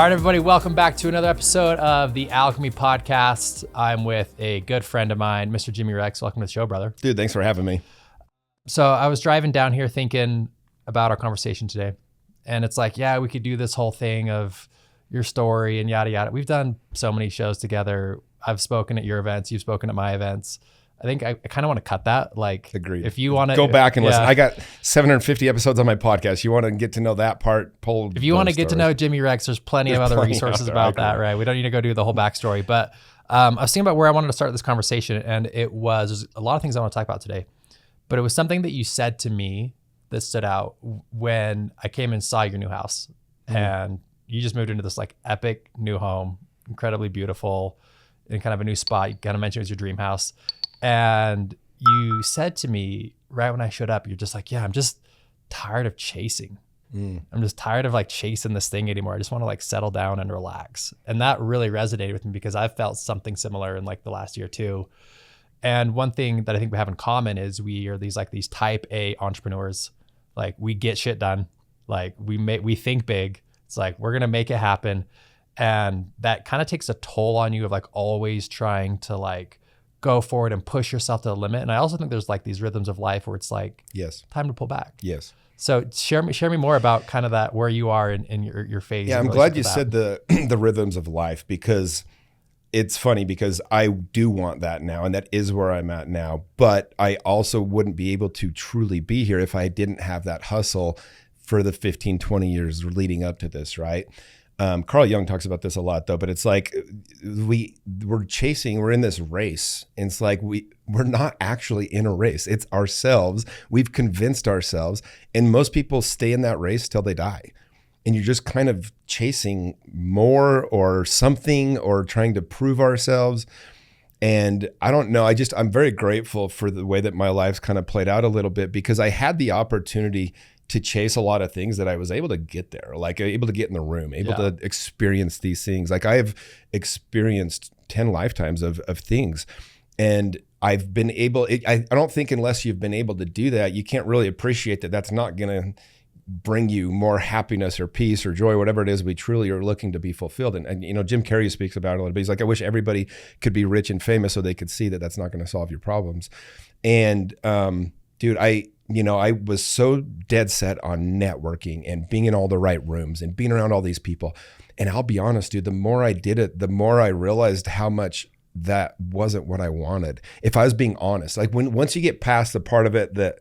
All right, everybody, welcome back to another episode of the Alchemy Podcast. I'm with a good friend of mine, Mr. Jimmy Rex. Welcome to the show, brother. Dude, thanks for having me. So I was driving down here thinking about our conversation today. And it's like, yeah, we could do this whole thing of your story and yada, yada. We've done so many shows together. I've spoken at your events. You've spoken at my events. I think I kind of want to cut that. Like, agreed. If you want to go back and listen, I got 750 episodes on my podcast. You want to get to know that part? If you want to get to know Jimmy Rex, there's plenty of other resources about that, right? We don't need to go do the whole backstory. But I was thinking about where I wanted to start this conversation, and there's a lot of things I want to talk about today. But it was something that you said to me that stood out when I came and saw your new house, and you just moved into this like epic new home, incredibly beautiful, in kind of a new spot. You kind of mentioned it was your dream house. And you said to me right when I showed up, you're just like, yeah, I'm just tired of chasing. I'm just tired of like chasing this thing anymore. I just want to like settle down and relax. And that really resonated with me because I've felt something similar in like the last year too. And one thing that I think we have in common is we are these type A entrepreneurs. Like we get shit done. Like we think big. It's like, we're going to make it happen. And that kind of takes a toll on you of like always trying to like go forward and push yourself to the limit. And I also think there's like these rhythms of life where it's like, yes, time to pull back. Yes. So share me more about kind of that, where you are in your phase. Yeah, I'm glad you said the rhythms of life, because it's funny because I do want that now, and that is where I'm at now. But I also wouldn't be able to truly be here if I didn't have that hustle for the 15, 20 years leading up to this, right? Carl Jung talks about this a lot though, but it's like we're in this race, and it's like we're not actually in a race. It's ourselves. We've convinced ourselves, and most people stay in that race till they die. And you're just kind of chasing more or something or trying to prove ourselves. And I don't know, I'm very grateful for the way that my life's kind of played out a little bit, because I had the opportunity to chase a lot of things that I was able to get there, like able to get in the room, able to experience these things. Like I have experienced 10 lifetimes of things, and I've been able, I don't think unless you've been able to do that, you can't really appreciate that that's not going to bring you more happiness or peace or joy, whatever it is we truly are looking to be fulfilled. And you know, Jim Carrey speaks about it a little bit. He's like, I wish everybody could be rich and famous so they could see that that's not going to solve your problems. And dude, I was so dead set on networking and being in all the right rooms and being around all these people. And I'll be honest, dude, the more I did it, the more I realized how much that wasn't what I wanted. If I was being honest, like once you get past the part of it that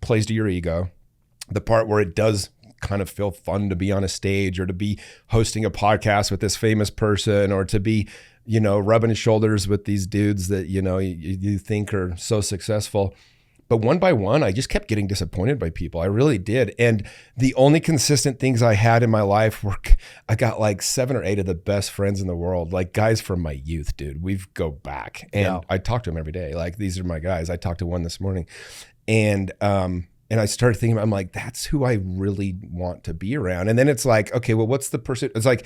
plays to your ego, the part where it does kind of feel fun to be on a stage or to be hosting a podcast with this famous person, or to be, rubbing shoulders with these dudes that, you think are so successful. But one by one, I just kept getting disappointed by people. I really did. And the only consistent things I had in my life were, I got like 7 or 8 of the best friends in the world, like guys from my youth, dude. We go back, and I talk to them every day. Like, these are my guys. I talked to one this morning, and I started thinking, I'm like, that's who I really want to be around. And then it's like, okay, well, what's the person? It's like,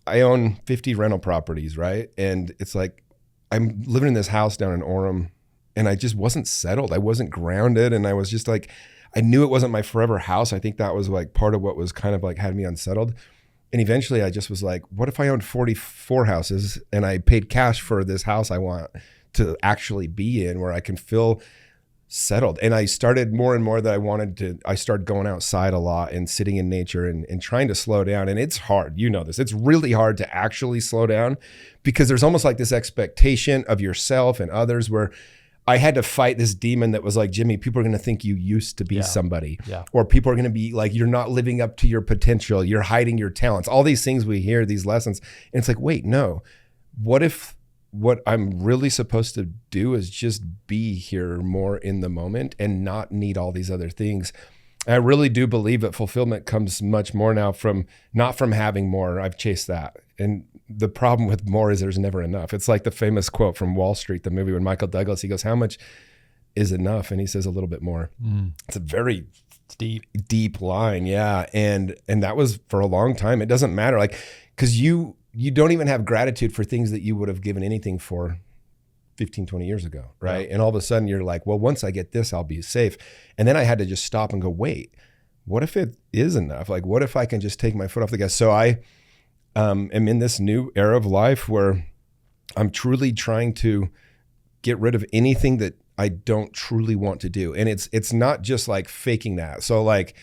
I own 50 rental properties, right? And it's like, I'm living in this house down in Orem, and I just wasn't settled. I wasn't grounded. And I was just like, I knew it wasn't my forever house. I think that was like part of what was kind of like had me unsettled. And eventually I just was like, what if I owned 44 houses and I paid cash for this house I want to actually be in, where I can feel settled? And I started more and more that I started going outside a lot and sitting in nature and trying to slow down. And it's hard. You know this. It's really hard to actually slow down, because there's almost like this expectation of yourself and others, where I had to fight this demon that was like, Jimmy, people are going to think you used to be somebody, or people are going to be like, you're not living up to your potential. You're hiding your talents. All these things we hear, these lessons. And it's like, wait, no, what if what I'm really supposed to do is just be here more in the moment and not need all these other things? And I really do believe that fulfillment comes much more now not from having more. I've chased that. And the problem with more is there's never enough. It's like the famous quote from Wall Street, the movie, when Michael Douglas, he goes, how much is enough? And he says, a little bit more. It's a very deep line. Yeah. And that was for a long time. It doesn't matter. Like, cause you don't even have gratitude for things that you would have given anything for 15, 20 years ago. Right. Yeah. And all of a sudden you're like, well, once I get this, I'll be safe. And then I had to just stop and go, wait, what if it is enough? Like, what if I can just take my foot off the gas? So am in this new era of life where I'm truly trying to get rid of anything that I don't truly want to do. And it's not just like faking that. So like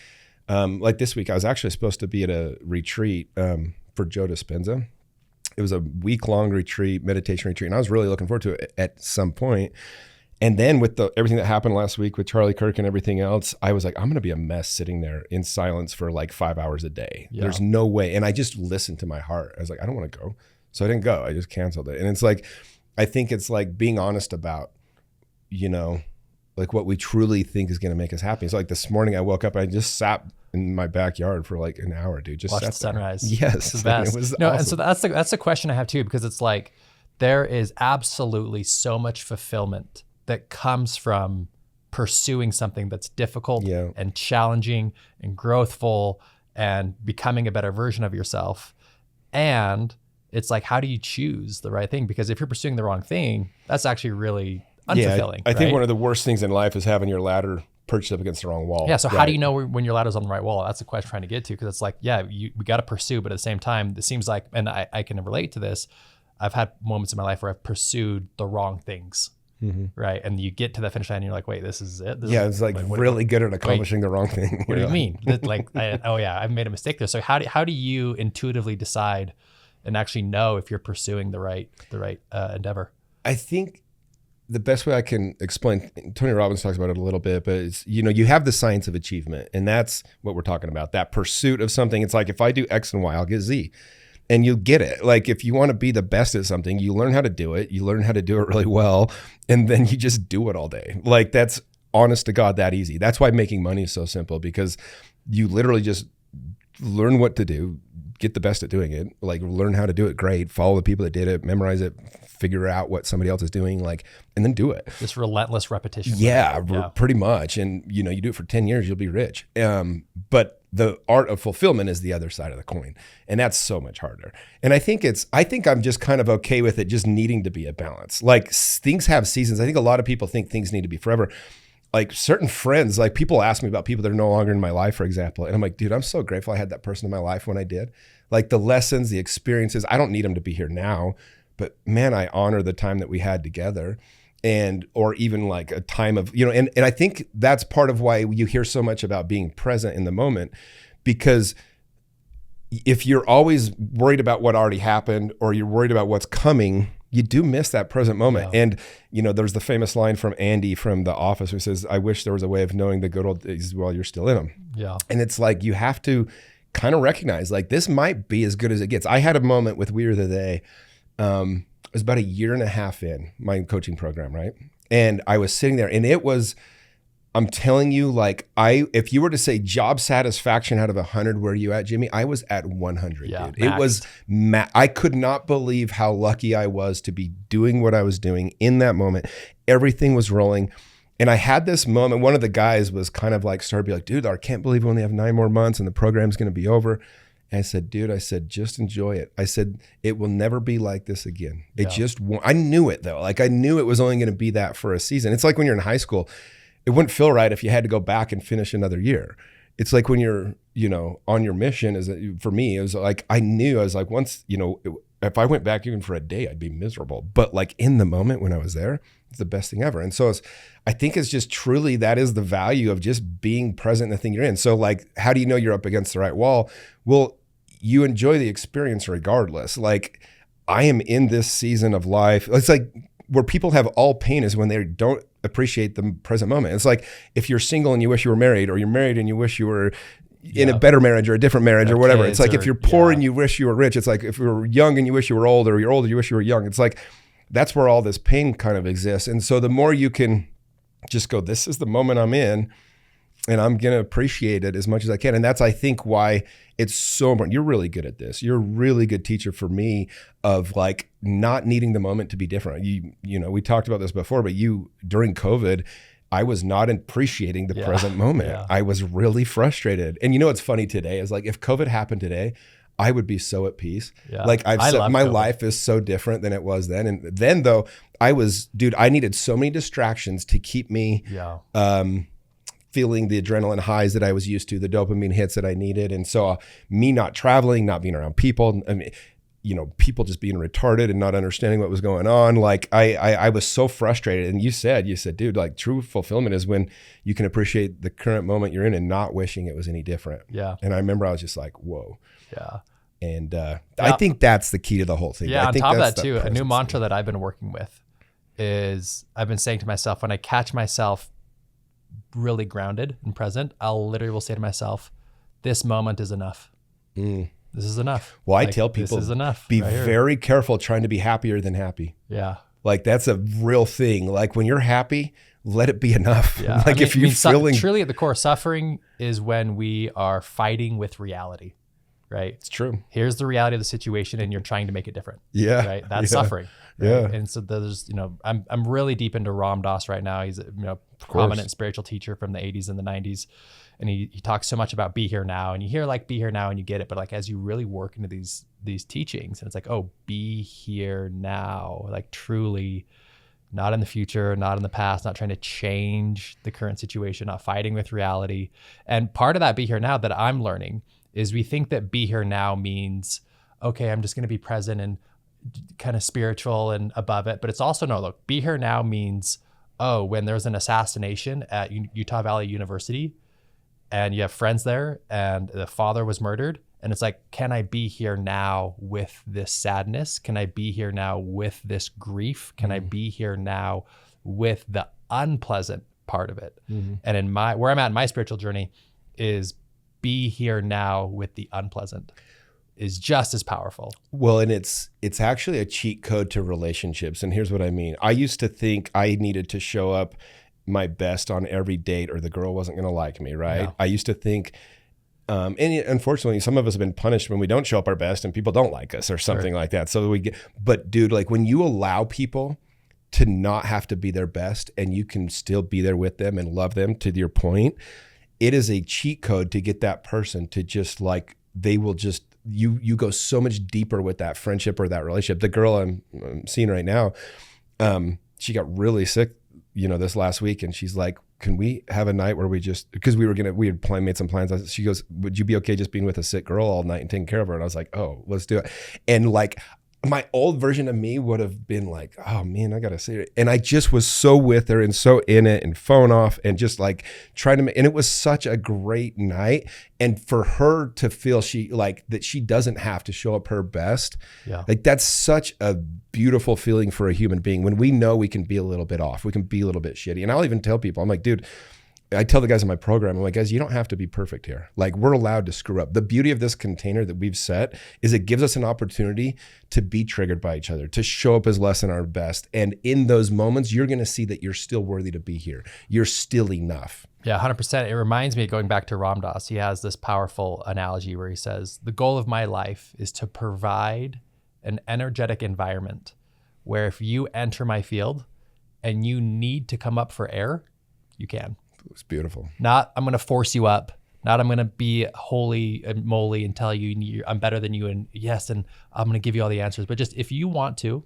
this week, I was actually supposed to be at a retreat for Joe Dispenza. It was a week-long retreat, meditation retreat, and I was really looking forward to it at some point. And then with everything that happened last week with Charlie Kirk and everything else, I was like, I'm going to be a mess sitting there in silence for like 5 hours a day. Yeah. There's no way. And I just listened to my heart. I was like, I don't want to go. So I didn't go. I just canceled it. And it's like, I think it's like being honest about, like what we truly think is going to make us happy. So like this morning I woke up and I just sat in my backyard for like an hour, dude. Just watch the sunrise. Yes. It's the best. It was no, awesome. And so that's the question I have too, because it's like, there is absolutely so much fulfillment that comes from pursuing something that's difficult and challenging and growthful and becoming a better version of yourself. And it's like, how do you choose the right thing? Because if you're pursuing the wrong thing, that's actually really unfulfilling. I think one of the worst things in life is having your ladder perched up against the wrong wall. Yeah. So how do you know when your ladder's on the right wall? That's the question I'm trying to get to. Because it's like, we got to pursue, but at the same time, it seems like, and I can relate to this. I've had moments in my life where I've pursued the wrong things. Mm-hmm. Right. And you get to the finish line and you're like, wait, this is it? It's like really good at accomplishing the wrong thing. What do you mean? I've made a mistake there. So how do you intuitively decide and actually know if you're pursuing the right endeavor? I think the best way I can explain, Tony Robbins talks about it a little bit, but it's, you have the science of achievement, and that's what we're talking about, that pursuit of something. It's like, if I do X and Y, I'll get Z. And you get it. Like if you want to be the best at something, you learn how to do it. You learn how to do it really well. And then you just do it all day. Like that's honest to God, that easy. That's why making money is so simple, because you literally just learn what to do, get the best at doing it, like learn how to do it great, follow the people that did it, memorize it, figure out what somebody else is doing, like, and then do it. This relentless repetition. Yeah, pretty much. And you do it for 10 years, you'll be rich. But the art of fulfillment is the other side of the coin. And that's so much harder. And I think I'm just kind of okay with it just needing to be a balance. Like things have seasons. I think a lot of people think things need to be forever. Like certain friends, like people ask me about people that are no longer in my life, for example. And I'm like, dude, I'm so grateful I had that person in my life when I did. Like the lessons, the experiences, I don't need them to be here now, but man, I honor the time that we had together. Or even like a time of, and I think that's part of why you hear so much about being present in the moment, because if you're always worried about what already happened or you're worried about what's coming, you do miss that present moment. Yeah. And, there's the famous line from Andy from The Office who says, I wish there was a way of knowing the good old days while you're still in them. Yeah. And it's like, you have to kind of recognize like, this might be as good as it gets. I had a moment with We Are the They. It was about a year and a half in my coaching program, right? And I was sitting there and it was, I'm telling you, like if you were to say job satisfaction out of 100, where are you at, Jimmy? I was at 100, dude. Maxed. It was, I could not believe how lucky I was to be doing what I was doing in that moment. Everything was rolling. And I had this moment, one of the guys was kind of like, started to be like, dude, I can't believe we only have 9 more months and the program's going to be over. And I said, dude, just enjoy it. I said, it will never be like this again. It just won't. I knew it though. Like I knew it was only going to be that for a season. It's like when you're in high school, it wouldn't feel right if you had to go back and finish another year. It's like when you're, on your mission, for me, it was like, I was like, once, if I went back even for a day, I'd be miserable. But like in the moment when I was there, it's the best thing ever. And so I think it's just truly, that is the value of just being present in the thing you're in. So like, how do you know you're up against the right wall? Well, you enjoy the experience regardless. Like I am in this season of life. It's like where people have all pain is when they don't appreciate the present moment. It's like if you're single and you wish you were married, or you're married and you wish you were in a better marriage or a different marriage or whatever. It's like if you're poor and you wish you were rich. It's like if you're young and you wish you were old, or you're old and you wish you were young. It's like that's where all this pain kind of exists. And so the more you can just go, this is the moment I'm in, and I'm going to appreciate it as much as I can. And that's, I think, why it's so important. You're really good at this. You're a really good teacher for me of like not needing the moment to be different. We talked about this before, but during COVID, I was not appreciating the present moment. Yeah. I was really frustrated. And what's funny today is like, if COVID happened today, I would be so at peace. Yeah. Like I've said, my life is so different than it was then. And then though I needed so many distractions to keep me, feeling the adrenaline highs that I was used to, the dopamine hits that I needed. And so me not traveling, not being around people, I mean, you know, people just being retarded and not understanding what was going on. Like I was so frustrated. And you said, dude, like true fulfillment is when you can appreciate the current moment you're in and not wishing it was any different. Yeah. And I remember I was just like, whoa. Yeah. And I think that's the key to the whole thing. Yeah. I On think top of that's that too, a new mantra that I've been working with is I've been saying to myself, when I catch myself really grounded and present, I'll literally will say to myself, this moment is enough. This is enough. Well, I tell people, this is enough. Be right very careful trying to be happier than happy. Yeah. Like that's a real thing. Like when you're happy, let it be enough. Yeah. Like if you're feeling truly at the core, suffering is when we are fighting with reality, right? It's true. Here's the reality of the situation and you're trying to make it different. Yeah. Right. That's suffering. Right? Yeah. And so there's, you know, I'm really deep into Ram Dass right now. He's a prominent spiritual teacher from the 80s and the 90s. And he talks so much about be here now, and you hear like be here now and you get it. But like, as you really work into these teachings and it's like, oh, be here now, like truly not in the future, not in the past, not trying to change the current situation, not fighting with reality. And part of that be here now that I'm learning is we think that be here now means, okay, I'm just going to be present and kind of spiritual and above it. But it's also, no, look, be here now means, oh, when there's an assassination at Utah Valley University, and you have friends there and the father was murdered. And it's like, can I be here now with this sadness? Can I be here now with this grief? Can I be here now with the unpleasant part of it? And in where I'm at in my spiritual journey is be here now with the unpleasant is just as powerful. Well, and it's actually a cheat code to relationships. And here's what I mean. I used to think I needed to show up my best on every date or the girl wasn't going to like me, right? Yeah. I used to think, and unfortunately, some of us have been punished when we don't show up our best and people don't like us or something like that. So but dude, like when you allow people to not have to be their best and you can still be there with them and love them to your point, it is a cheat code to get that person to just like, they will just, you go so much deeper with that friendship or that relationship. The girl I'm seeing right now, she got really sick, this last week. And she's like, can we have a night where we just, because we had made some plans. She goes, would you be okay just being with a sick girl all night and taking care of her? And I was like, oh, let's do it. And like my old version of me would have been like, oh man, I got to see it. And I just was so with her and so in it and phone off and just like trying to, and it was such a great night. And for her to feel that she doesn't have to show up her best. Yeah. Like that's such a beautiful feeling for a human being when we know we can be a little bit off, we can be a little bit shitty. And I'll even tell people, I'm like, dude, I tell the guys in my program, I'm like, guys, you don't have to be perfect here. Like we're allowed to screw up. The beauty of this container that we've set is it gives us an opportunity to be triggered by each other, to show up as less than our best. And in those moments, you're going to see that you're still worthy to be here. You're still enough. Yeah, 100%. It reminds me, going back to Ram Dass, he has this powerful analogy where he says, the goal of my life is to provide an energetic environment where if you enter my field and you need to come up for air, you can. It's beautiful. Not I'm going to force you up. Not I'm going to be holy and moly and tell you I'm better than you and yes, and I'm going to give you all the answers. But just if you want to,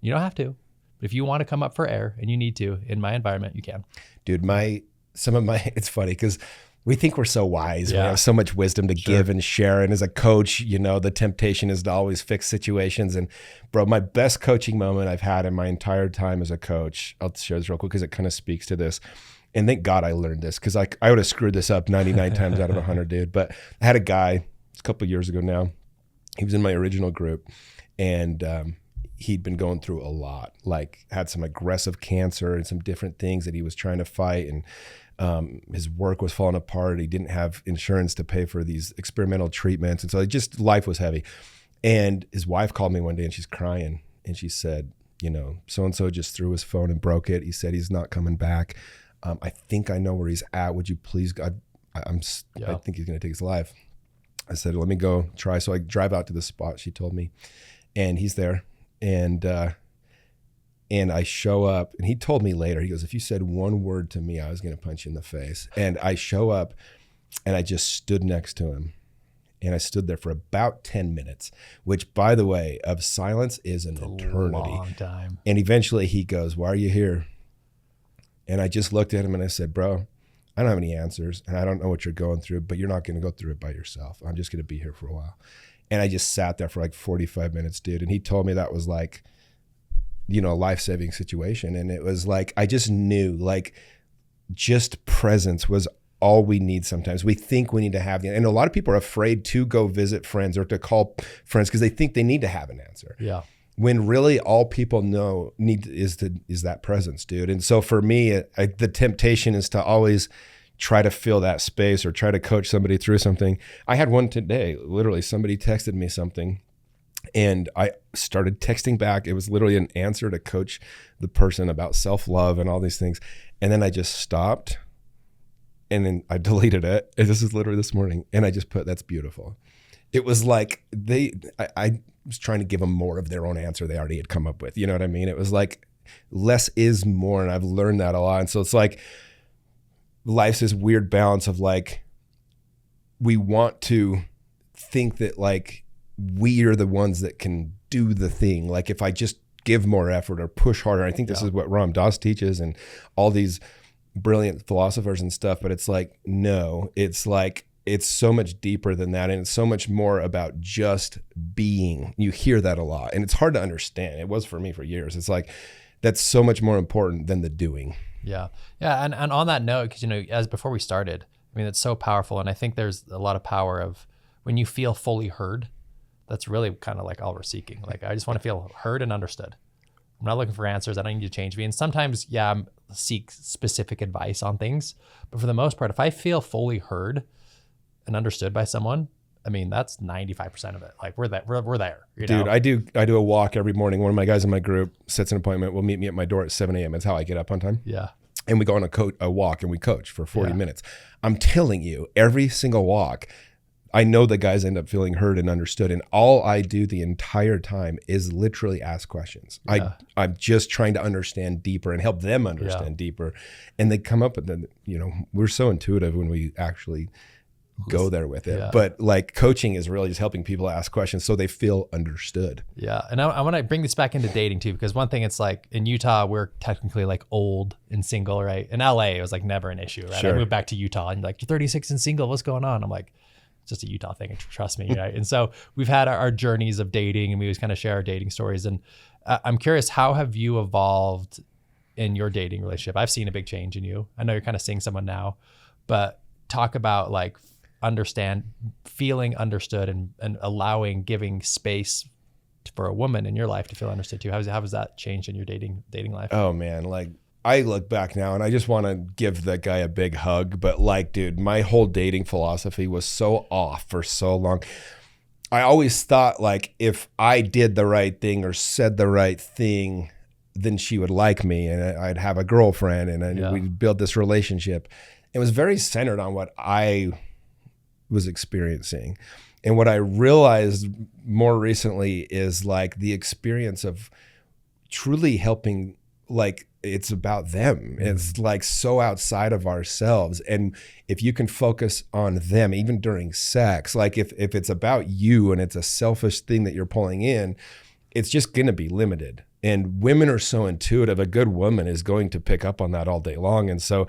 you don't have to. But if you want to come up for air and you need to in my environment, you can. Dude, it's funny because we think we're so wise. Yeah. We have so much wisdom to give and share. And as a coach, the temptation is to always fix situations. And bro, my best coaching moment I've had in my entire time as a coach, I'll share this real quick because it kind of speaks to this. And thank God I learned this because I would have screwed this up 99 times out of 100, dude. But I had a guy, it's a couple of years ago now, he was in my original group and he'd been going through a lot, like had some aggressive cancer and some different things that he was trying to fight. And his work was falling apart. He didn't have insurance to pay for these experimental treatments. And so life was heavy. And his wife called me one day and she's crying. And she said, so-and-so just threw his phone and broke it. He said he's not coming back. I think I know where he's at. Would you please, God, I think he's going to take his life. I said, let me go try. So I drive out to the spot she told me and he's there. And I show up and he told me later, he goes, if you said one word to me, I was going to punch you in the face. And I show up and I just stood next to him and I stood there for about 10 minutes, which by the way, of silence is an eternity. Long time. And eventually he goes, why are you here? And I just looked at him and I said, bro, I don't have any answers and I don't know what you're going through, but you're not going to go through it by yourself. I'm just going to be here for a while. And I just sat there for like 45 minutes, dude. And he told me that was like, you know, a life-saving situation. And it was like, I just knew like just presence was all we need sometimes. We think we need to have, and a lot of people are afraid to go visit friends or to call friends because they think they need to have an answer. Yeah. When really all people need is that presence, dude. And so for me, the temptation is to always try to fill that space or try to coach somebody through something. I had one today, literally somebody texted me something and I started texting back. It was literally an answer to coach the person about self-love and all these things. And then I just stopped and then I deleted it. And this is literally this morning. And I just put, that's beautiful. It was like I was trying to give them more of their own answer they already had come up with. You know what I mean? It was like less is more. And I've learned that a lot. And so it's like life's this weird balance of like, we want to think that like we are the ones that can do the thing. Like if I just give more effort or push harder, I think this is what Ram Dass teaches and all these brilliant philosophers and stuff. But it's like, no, it's like, it's so much deeper than that. And it's so much more about just being. You hear that a lot and it's hard to understand. It was for me for years. It's like, that's so much more important than the doing. Yeah. Yeah. And on that note, cause you know, as before we started, I mean, it's so powerful. And I think there's a lot of power of when you feel fully heard, that's really kind of like all we're seeking. Like, I just want to feel heard and understood. I'm not looking for answers. I don't need you to change me. And sometimes, yeah, I seek specific advice on things, but for the most part, if I feel fully heard and understood by someone, I mean, that's 95% of it. Like we're there, you know? Dude, I do a walk every morning. One of my guys in my group sets an appointment. Will meet me at my door at 7 a.m. That's how I get up on time. Yeah. And we go on a walk and we coach for 40 minutes. I'm telling you, every single walk, I know the guys end up feeling heard and understood. And all I do the entire time is literally ask questions. Yeah. I'm just trying to understand deeper and help them understand deeper. And they come up with the, you know, we're so intuitive when we actually go there with it. Yeah. But like coaching is really just helping people ask questions so they feel understood. Yeah. And I want to bring this back into dating too, because one thing, it's like in Utah, we're technically like old and single, right? In LA, it was like never an issue, right? Sure. I moved back to Utah and like, you're 36 and single, what's going on? I'm like, it's just a Utah thing, trust me, right? And so we've had our journeys of dating and we always kind of share our dating stories. And I'm curious, how have you evolved in your dating relationship? I've seen a big change in you. I know you're kind of seeing someone now, but talk about like feeling understood and allowing, giving space for a woman in your life to feel understood too. How has that changed in your dating life? Oh man, like I look back now and I just want to give that guy a big hug, but like, dude, my whole dating philosophy was so off for so long. I always thought like if I did the right thing or said the right thing, then she would like me and I'd have a girlfriend and we'd build this relationship. It was very centered on what I was experiencing. And what I realized more recently is like the experience of truly helping, like it's about them. It's like so outside of ourselves. And if you can focus on them, even during sex, like if it's about you and it's a selfish thing that you're pulling in, it's just going to be limited. And women are so intuitive. A good woman is going to pick up on that all day long. And so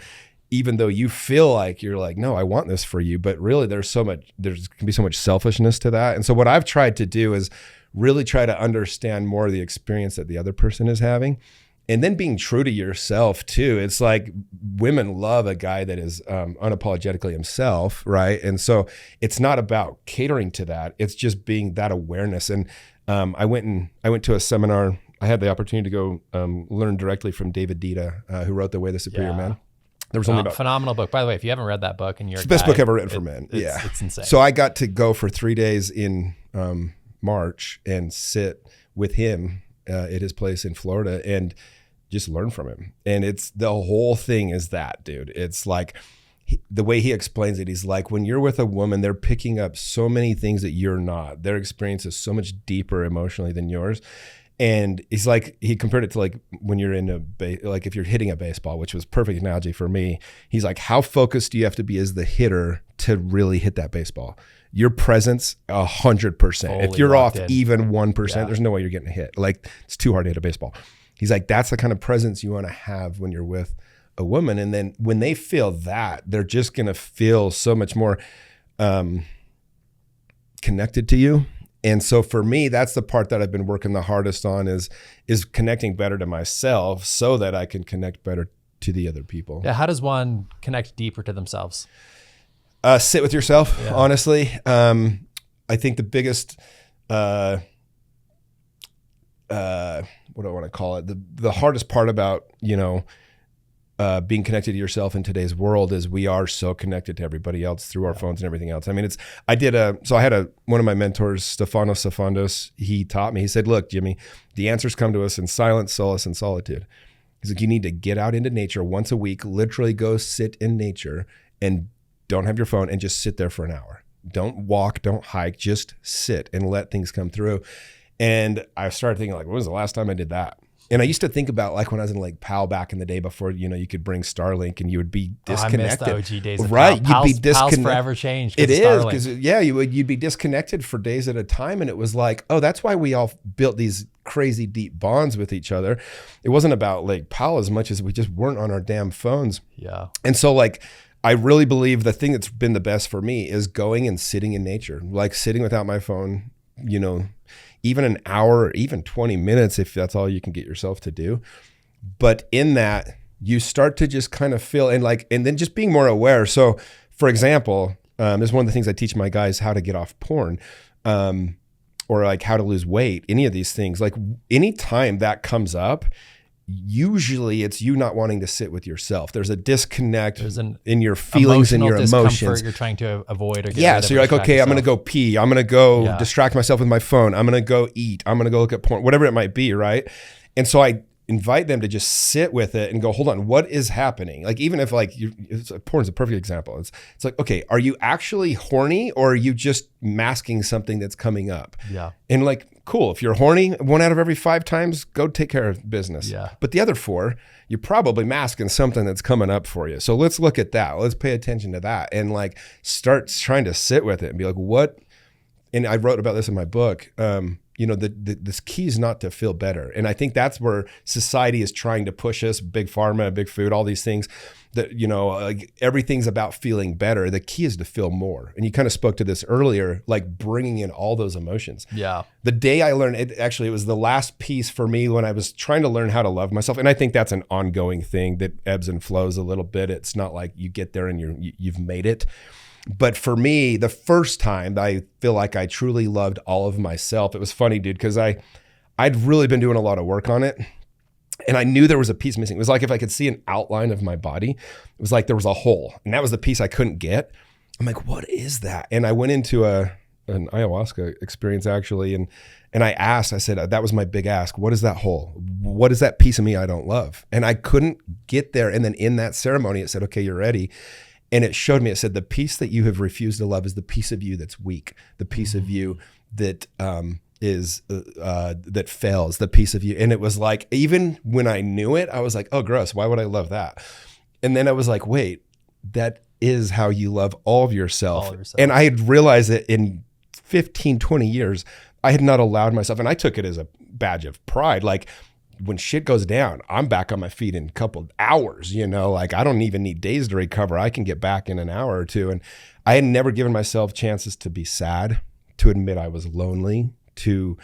even though you feel like you're like, no, I want this for you, but really there can be so much selfishness to that. And so what I've tried to do is really try to understand more of the experience that the other person is having. And then being true to yourself too. It's like women love a guy that is unapologetically himself, right? And so it's not about catering to that. It's just being that awareness. And I went to a seminar. I had the opportunity to go learn directly from David Deida, who wrote The Way of the Superior Man. There was only about phenomenal book. By the way, if you haven't read that book and you're it's the best book ever written for men. It's insane. So I got to go for 3 days in March and sit with him at his place in Florida and just learn from him. And it's the whole thing is that, dude. It's like the way he explains it, he's like, when you're with a woman, they're picking up so many things that you're not. Their experience is so much deeper emotionally than yours. And he's like, he compared it to like when you're like if you're hitting a baseball, which was a perfect analogy for me. He's like, how focused do you have to be as the hitter to really hit that baseball? Your presence, 100%. If you're off even 1%, there's no way you're getting a hit. Like it's too hard to hit a baseball. He's like, that's the kind of presence you want to have when you're with a woman. And then when they feel that, they're just going to feel so much more connected to you. And so for me, that's the part that I've been working the hardest on is connecting better to myself so that I can connect better to the other people. Yeah. How does one connect deeper to themselves? Sit with yourself, honestly. I think the biggest, what do I want to call it? The hardest part about, being connected to yourself in today's world is we are so connected to everybody else through our phones and everything else. I mean, I had one of my mentors, Stefanos Safandos, he taught me, he said, look, Jimmy, the answers come to us in silence, solace, and solitude. He's like, you need to get out into nature once a week, literally go sit in nature and don't have your phone and just sit there for an hour. Don't walk, don't hike, just sit and let things come through. And I started thinking like, when was the last time I did that? And I used to think about like when I was in Lake Powell back in the day before, you could bring Starlink and you would be disconnected. I missed the OG days of right. Powell. You'd be disconnected. Powell's forever changed. It is because you'd be disconnected for days at a time. And it was like, oh, that's why we all built these crazy deep bonds with each other. It wasn't about Lake Powell as much as we just weren't on our damn phones. Yeah. And so like, I really believe the thing that's been the best for me is going and sitting in nature, like sitting without my phone, even an hour, or even 20 minutes, if that's all you can get yourself to do. But in that, you start to just kind of feel and then just being more aware. So for example, this is one of the things I teach my guys, how to get off porn, or like how to lose weight, any of these things. Like anytime that comes up, usually it's you not wanting to sit with yourself. There's a disconnect in your feelings and your emotions. You're trying to avoid or get rid of. So you're like, okay, I'm going to go pee. I'm going to go distract myself with my phone. I'm going to go eat. I'm going to go look at porn, whatever it might be, right? And so I invite them to just sit with it and go, hold on, what is happening? Like even if like porn's a perfect example. It's like, okay, are you actually horny or are you just masking something that's coming up? Yeah. And like, cool, if you're horny 1 out of every 5 times, go take care of business. Yeah. But the other 4, you're probably masking something that's coming up for you. So let's look at that. Let's pay attention to that and like start trying to sit with it and be like, what? And I wrote about this in my book. This key is not to feel better. And I think that's where society is trying to push us, big pharma, big food, all these things that, everything's about feeling better. The key is to feel more. And you kind of spoke to this earlier, like bringing in all those emotions. Yeah. The day I learned it was the last piece for me when I was trying to learn how to love myself. And I think that's an ongoing thing that ebbs and flows a little bit. It's not like you get there and you've made it. But for me, the first time I feel like I truly loved all of myself, it was funny, dude, because I'd really been doing a lot of work on it. And I knew there was a piece missing. It was like if I could see an outline of my body, it was like there was a hole. And that was the piece I couldn't get. I'm like, what is that? And I went into an ayahuasca experience actually. And I asked, I said, that was my big ask. What is that hole? What is that piece of me I don't love? And I couldn't get there. And then in that ceremony, it said, okay, you're ready. And it showed me, it said, the piece that you have refused to love is the piece of you that's weak, the piece of you that that fails, the piece of you. And it was like, even when I knew it, I was like, oh, gross. Why would I love that? And then I was like, wait, that is how you love all of yourself. And I had realized that in 15, 20 years, I had not allowed myself, and I took it as a badge of pride. Like, when shit goes down, I'm back on my feet in a couple of hours, like I don't even need days to recover. I can get back in an hour or two. And I had never given myself chances to be sad, to admit I was lonely, to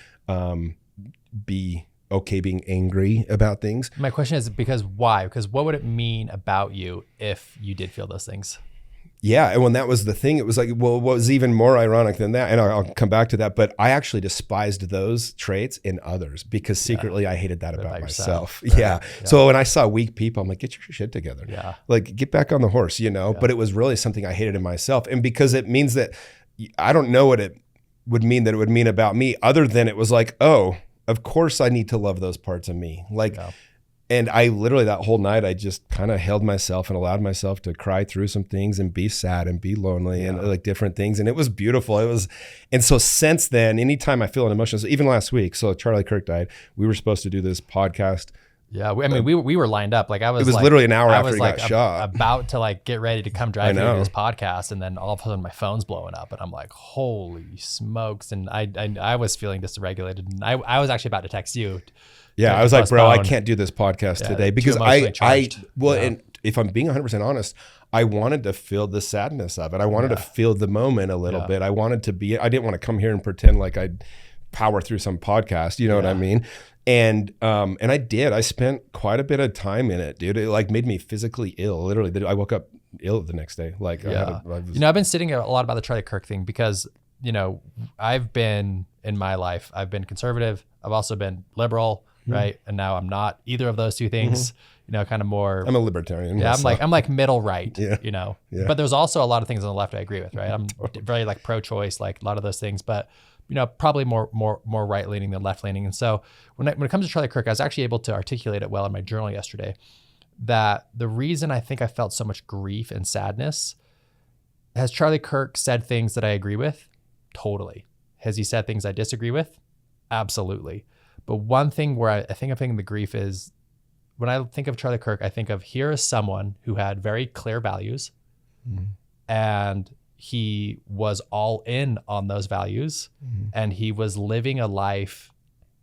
be okay being angry about things. My question is why? Because what would it mean about you if you did feel those things? Yeah. And when that was the thing, it was like, well, what was even more ironic than that, and I'll come back to that, but I actually despised those traits in others because secretly I hated that about myself. Right. Yeah. So when I saw weak people, I'm like, get your shit together. Yeah. Like get back on the horse, but it was really something I hated in myself. And because it means that I don't know what it would mean that it would mean about me other than it was like, oh, of course I need to love those parts of me. Like, and I literally that whole night, I just kind of held myself and allowed myself to cry through some things and be sad and be lonely and like different things. And it was beautiful. And so since then, anytime I feel an emotion, so even last week, so Charlie Kirk died, we were supposed to do this podcast. Yeah. We were lined up. Like it was literally an hour after he got shot. About to like get ready to come drive through this podcast. And then all of a sudden my phone's blowing up and I'm like, holy smokes. And I was feeling dysregulated. And I was actually about to text you. Yeah, I was like, bro, I can't do this podcast today because and if I'm being 100% honest, I wanted to feel the sadness of it. I wanted to feel the moment a little bit. I wanted to be, I didn't want to come here and pretend like I'd power through some podcast, you know what I mean? And I did. I spent quite a bit of time in it, dude. It like made me physically ill. Literally, I woke up ill the next day. Like, I've been sitting a lot about the Charlie Kirk thing because, I've been in my life, I've been conservative. I've also been liberal, right? And now I'm not either of those two things. Kind of more. I'm a libertarian. Yeah, I'm like middle right. But there's also a lot of things on the left I agree with, right? I'm very like pro-choice, like a lot of those things, but probably more right leaning than left leaning. And so when it comes to Charlie Kirk, I was actually able to articulate it well in my journal yesterday. That the reason I think I felt so much grief and sadness, has Charlie Kirk said things that I agree with? Totally. Has he said things I disagree with? Absolutely. But one thing where I think the grief is, when I think of Charlie Kirk, I think of here is someone who had very clear values and he was all in on those values and he was living a life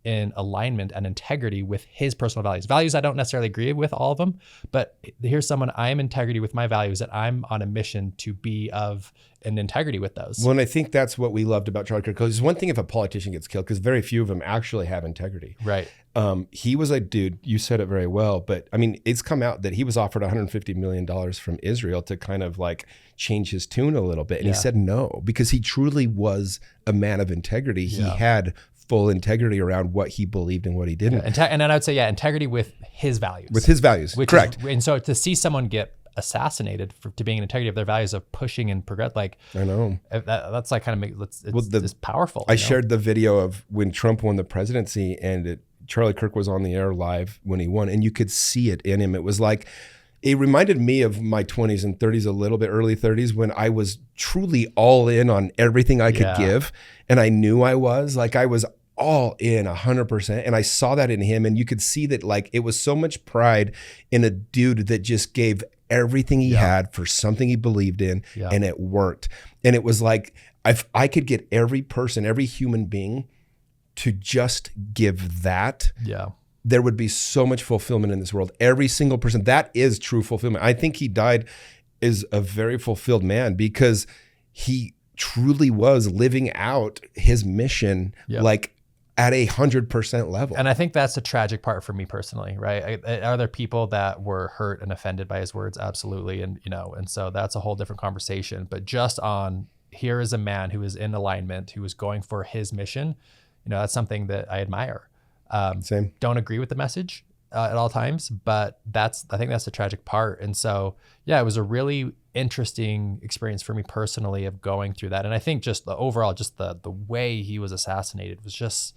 in alignment and integrity with his personal values. I don't necessarily agree with all of them, but here's someone, I am integrity with my values, that I'm on a mission to be of an integrity with those. Well, and I think that's what we loved about Charlie Kirk. Because it's one thing if a politician gets killed, because very few of them actually have integrity. Right. He was a dude, you said it very well, but I mean, it's come out that he was offered $150 million from Israel to kind of like change his tune a little bit. And he said no, because he truly was a man of integrity. He had full integrity around what he believed and what he didn't. And then I would say, integrity with his values. With his values, correct. And so to see someone get assassinated to being in integrity of their values of pushing and progress, like I know that's like kind of it's powerful. I shared the video of when Trump won the presidency and Charlie Kirk was on the air live when he won, and you could see it in him. It was like, it reminded me of my 20s and 30s, a little bit early 30s, when I was truly all in on everything I could give. And I knew I was all in 100%. And I saw that in him. And you could see that like, it was so much pride in a dude that just gave everything he had for something he believed in, and it worked. And it was like, if I could get every person, every human being to just give that, there would be so much fulfillment in this world. Every single person, that is true fulfillment. I think he died as a very fulfilled man because he truly was living out his mission like at 100% level. And I think that's the tragic part for me personally, right? Are there people that were hurt and offended by his words? Absolutely. And, and so that's a whole different conversation, but just on, here is a man who is in alignment, who is going for his mission. That's something that I admire. Same. Don't agree with the message at all times, but I think that's the tragic part. And so, it was a really interesting experience for me personally of going through that. And I think just the overall, just the way he was assassinated was just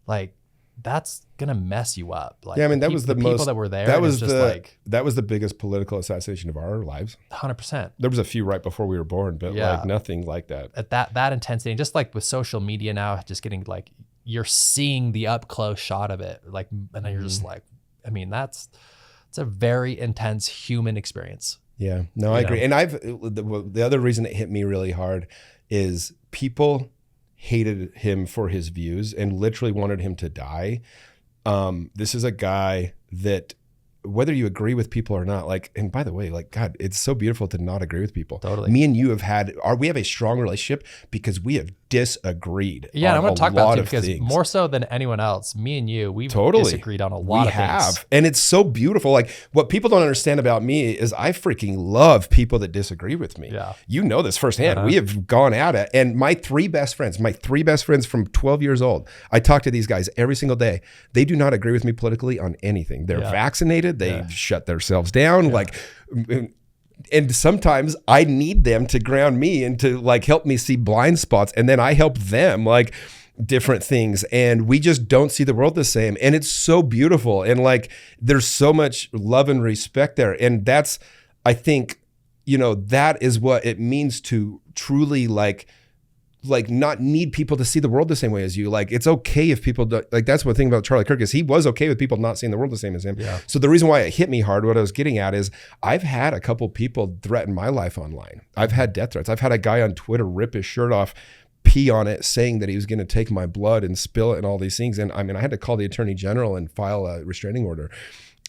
like, that's gonna mess you up. Like, I mean, that was the most people that were there. That was that was the biggest political assassination of our lives. 100%. There was a few right before we were born, but like nothing like that. At that intensity, and just like with social media now, just getting like, you're seeing the up close shot of it, like, and then you're just like, I mean, it's a very intense human experience. Yeah, no, I agree. And the other reason it hit me really hard is people hated him for his views and literally wanted him to die. This is a guy that, whether you agree with people or not, like, and by the way, like, God, it's so beautiful to not agree with people. Totally. Me and you we have a strong relationship because we have disagreed. Yeah, and I'm going to talk about it because things. More so than anyone else, me and you, we've disagreed on a lot of things. And it's so beautiful. Like, what people don't understand about me is I freaking love people that disagree with me. Yeah. You know this firsthand. We have gone at it. And my three best friends from 12 years old, I talk to these guys every single day. They do not agree with me politically on anything. They're vaccinated. They shut themselves down. Like, and sometimes I need them to ground me and to like help me see blind spots. And then I help them like different things. And we just don't see the world the same. And it's so beautiful. And like, there's so much love and respect there. And that's, I think, that is what it means to truly like not need people to see the world the same way as you. Like, it's okay if people don't, like, that's one thing about Charlie Kirk is he was okay with people not seeing the world the same as him. Yeah. So the reason why it hit me hard, what I was getting at is I've had a couple people threaten my life online. I've had death threats. I've had a guy on Twitter rip his shirt off, pee on it, saying that he was going to take my blood and spill it and all these things. And I mean, I had to call the attorney general and file a restraining order.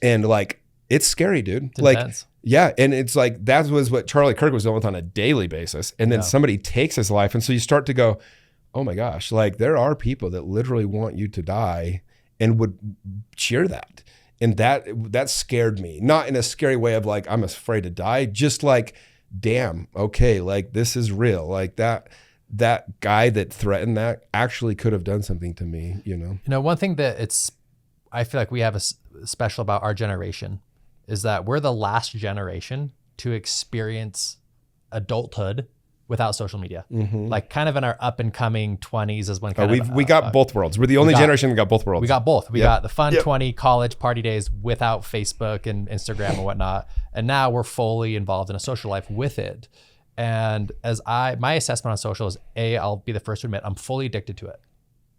And like, It's scary, dude. It's intense. Yeah. And it's like, that was what Charlie Kirk was dealing with on a daily basis. And then somebody takes his life. And so you start to go, oh my gosh, like there are people that literally want you to die and would cheer that. And that scared me, not in a scary way of like, I'm afraid to die, just like, damn, okay, like this is real. Like that guy that threatened that actually could have done something to me, you know? You know, one thing that I feel like we have a special about our generation is that we're the last generation to experience adulthood without social media. Like kind of in our up and coming 20s is when we got both worlds. We're the only generation that got both worlds. We got both. We got the fun 20 college party days without Facebook and Instagram and whatnot. And now we're fully involved in a social life with it. And my assessment on social is I'll be the first to admit I'm fully addicted to it.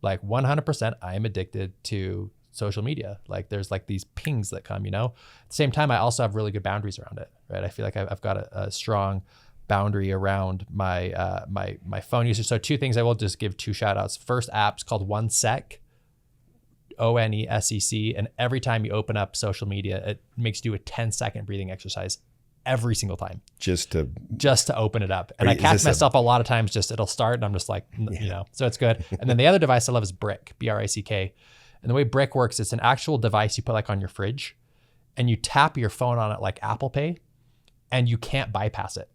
Like 100% I am addicted to social media. Like there's like these pings that come, you know. At the same time, I also have really good boundaries around it, right? I feel like I've got a strong boundary around my my phone usage. So two things I will just give two shout outs. First app's called OneSec, ONESEC. And every time you open up social media, it makes you do a 10-second breathing exercise every single time. Just to open it up. And I catch myself a lot of times it'll start and I'm just like, you know, so it's good. And then the other device I love is Brick, BRICK. And the way Brick works, it's an actual device you put like on your fridge and you tap your phone on it like Apple Pay and you can't bypass it.